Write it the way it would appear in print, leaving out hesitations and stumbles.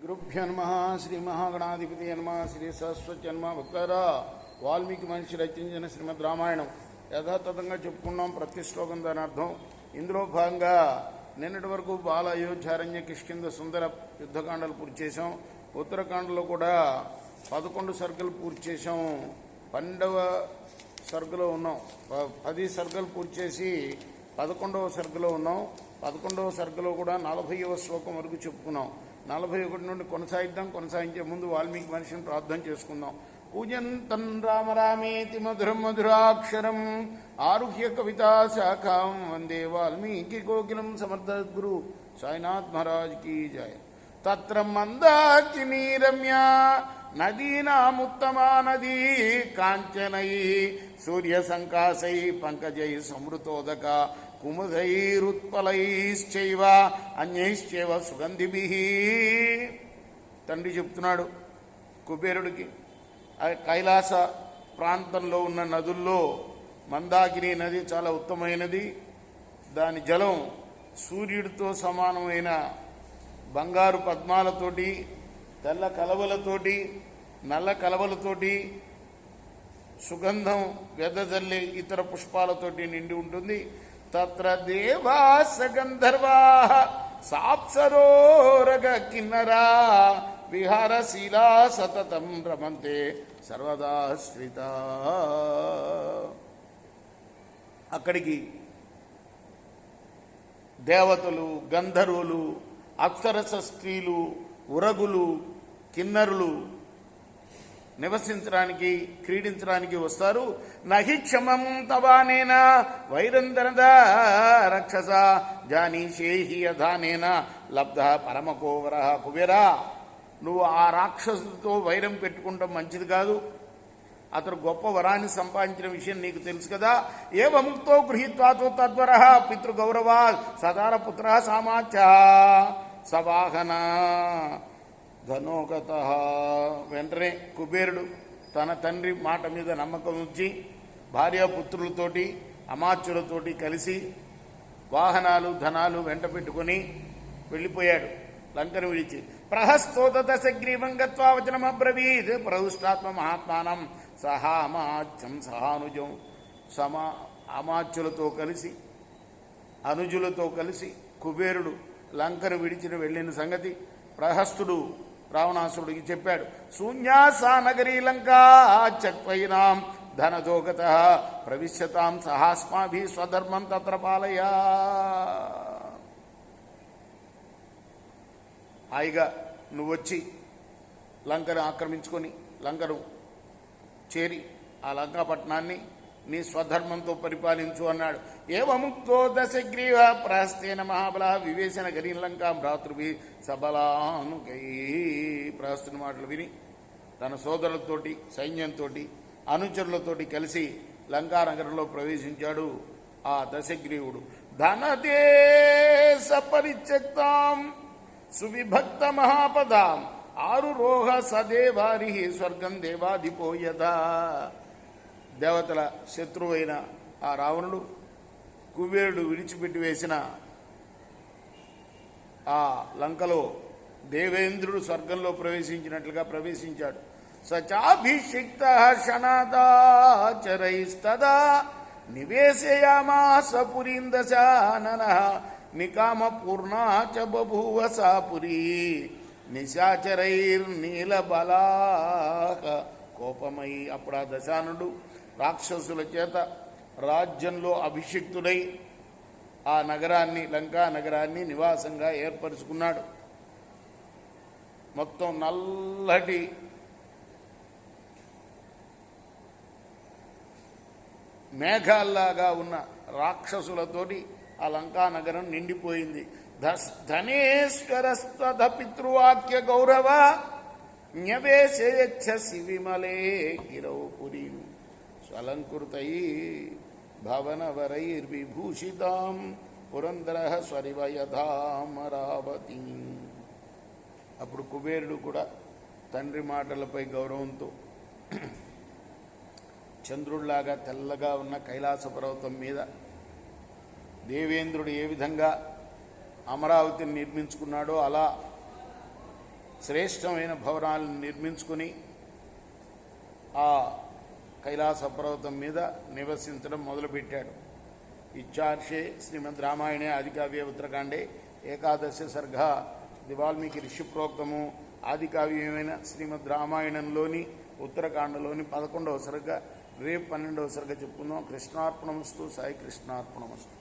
గురుభ్యో నమః. శ్రీ మహాగణాధిపతి నమః. శ్రీ సరస్వతి నమః. భక్తారా, వాల్మీకి మహర్షి రచించిన శ్రీమద్ రామాయణం యథాతథంగా చెప్పుకున్నాం. ప్రతి శ్లోకం దాని అర్థం. ఇందులో భాగంగా నిన్నటి వరకు బాల అయోధ్యారణ్య కిష్కింద సుందర యుద్ధకాండలు పూర్తి చేశాం. ఉత్తరకాండలో కూడా 11 సర్గలు పూర్తి చేశాం. 12వ సర్గలో ఉన్నాం. 10 సర్గలు పూర్తి చేసి 11వ సర్గలో ఉన్నాం. 11వ సర్గలో కూడా 40వ శ్లోకం వరకు చెప్పుకున్నాం. 41 నుండి కొనసాగిద్దాం. కొనసాగించే ముందు వాల్మీకి మనిషిని ప్రార్థన చేసుకుందాం. పూజంతం రామ రామేతి మధురం మధురాక్షరం ఆరుహ్య కవితా శాఖాం వందే వాల్మీకి కోకిలం సమర్థ గురు సాయినాథ్ మహారాజ్ కీ జయ. తత్ర మందాకినీ రమ్య నదీనాముత్తమా నదీ కాంచనై సూర్య సంకాశై పంకజై సమృతోదక కుముదైరుత్పలైశ్చైవ అన్యైశ్చైవ సుగంధిభిః. తండ్రి చెప్తున్నాడు కుబేరుడికి, కైలాస ప్రాంతంలో ఉన్న నదుల్లో మందాకిని నది చాలా ఉత్తమమైనది. దాని జలం సూర్యుడితో సమానమైన బంగారు పద్మాలతోటి, తెల్ల కలవలతోటి, నల్ల కలవలతోటి, సుగంధం వెదజల్లే ఇతర పుష్పాలతోటి నిండి ఉంటుంది. తత్ర దేవాస గంధర్వాః సాప్సరోరగ కిన్నరా విహారశీలా సతతం రమంతే సర్వదా శ్రితా. అక్కడికి దేవతలు, గంధర్వులు, అప్సరస స్త్రీలు, ఉరగులు, కిన్నరులు నివసించడానికి, క్రీడించడానికి వస్తారు. నహి క్షమం తవానేన వైరందరద రక్షస జానీషేహి యథానేన లబ్ధ పరమకోవర. కుబేరా, నువ్వు ఆ రాక్షసులతో వైరం పెట్టుకుంటాం మంచిది కాదు. అతడు గొప్ప వరాన్ని సంపాదించిన విషయం నీకు తెలుసు కదా. ఏవ ముక్తో గృహీత్వాతో తద్వర పితృగౌరవా సదార పుత్ర సామాచ సవాహన ధనోగత. వెంటనే కుబేరుడు తన తండ్రి మాట మీద నమ్మకం ఉంచి భార్యాపుత్రులతోటి, అమాత్యులతోటి కలిసి వాహనాలు, ధనాలు వెంట పెట్టుకుని వెళ్ళిపోయాడు లంకను విడిచి. ప్రహస్తోత సగ్రీవం గత్వా వచనమబ్రవీద్ ప్రహుష్టాత్మ మహాత్మానం సహామాత్యం సహానుజం. అమాత్యులతో కలిసి, అనుజులతో కలిసి కుబేరుడు లంకను విడిచిన వెళ్ళిన సంగతి ప్రహస్తుడు రావణాసురుడికి చెప్పాడు. శూన్యాసా నగరీ లంకా చక్వైనాం ధనదోగత ప్రవిశ్యతాం సహాస్మాభి స్వధర్మం తత్ర పాలయ. హాయిగా నువ్వొచ్చి లంకను ఆక్రమించుకొని, లంకను చేరి ఆ లంకాపట్నాన్ని నీ స్వధర్మంతో పరిపాలించు అన్నాడు. ఏవముక్తో దశగ్రీవ ప్రహస్తేన మహాబల వివేశన గరీలంకా భ్రాతృభి సబలానుకై. ప్రహస్తుని మాటలు విని తన సోదరులతోటి, సైన్యంతో, అనుచరులతోటి కలిసి లంకానగరంలో ప్రవేశించాడు ఆ దశగ్రీవుడు. ధనదేశ పరిత్యక్తాం సువిభక్త మహాపదాం ఆరురోహ సదేవారి స్వర్గం దేవాధిపో యథా. దేవతల శత్రువైన ఆ రావణుడు కుబేరుడు విడిచిపెట్టి వేసిన ఆ లంకలో దేవేంద్రుడు స్వర్గంలో ప్రవేశించినట్లుగా ప్రవేశించాడు. సచాభిషిక్త షణాదాచరైస్తదా నివేశయామాస పురీం దశానన నికామ పూర్ణా చ బభూవ సా పురీ నిశాచరైర్నీలబలాహ కోపమై. అప్పుడు ఆ దశానుడు రాక్షసుల చేత రాజ్యంలో అభిషిక్తుడై ఆ నగరాన్ని, లంకా నగరాన్ని నివాసంగా ఏర్పరుచుకున్నాడు. మొత్తం నల్లటి మేఘాల్లాగా ఉన్న రాక్షసులతోటి ఆ లంకా నగరం నిండిపోయింది. ధనేశ్వరస్వధ పితృవాక్య గౌరవ న్యవేశయచ్ఛసి విమలే గిరౌ పురీం స్వలంకృతై భవనవరైర్విభూషితాం పురందర స్వరివ యథామరావతి. అప్పుడు కుబేరుడు కూడా తండ్రి మాటలపై గౌరవంతో చంద్రుడిలాగా తెల్లగా ఉన్న కైలాస పర్వతం మీద దేవేంద్రుడు ఏ విధంగా అమరావతిని నిర్మించుకున్నాడో అలా శ్రేష్టమైన భవనాలను నిర్మించుకుని ఆ కైలాస పర్వతం మీద నివసించడం మొదలుపెట్టాడు. ఇచ్చార్షే శ్రీమద్ రామాయణే ఆదికావ్య ఉత్తరకాండే ఏకాదశ సర్గ. ఇది వాల్మీకి ఋషి ప్రోక్తము ఆదికావ్యమైన శ్రీమద్ రామాయణంలోని ఉత్తరకాండలోని 11వ సర్గ. రేపు 12వ సర్గ చెప్పుకుందాం. కృష్ణార్పణమస్తు. సాయి కృష్ణార్పణమస్తు.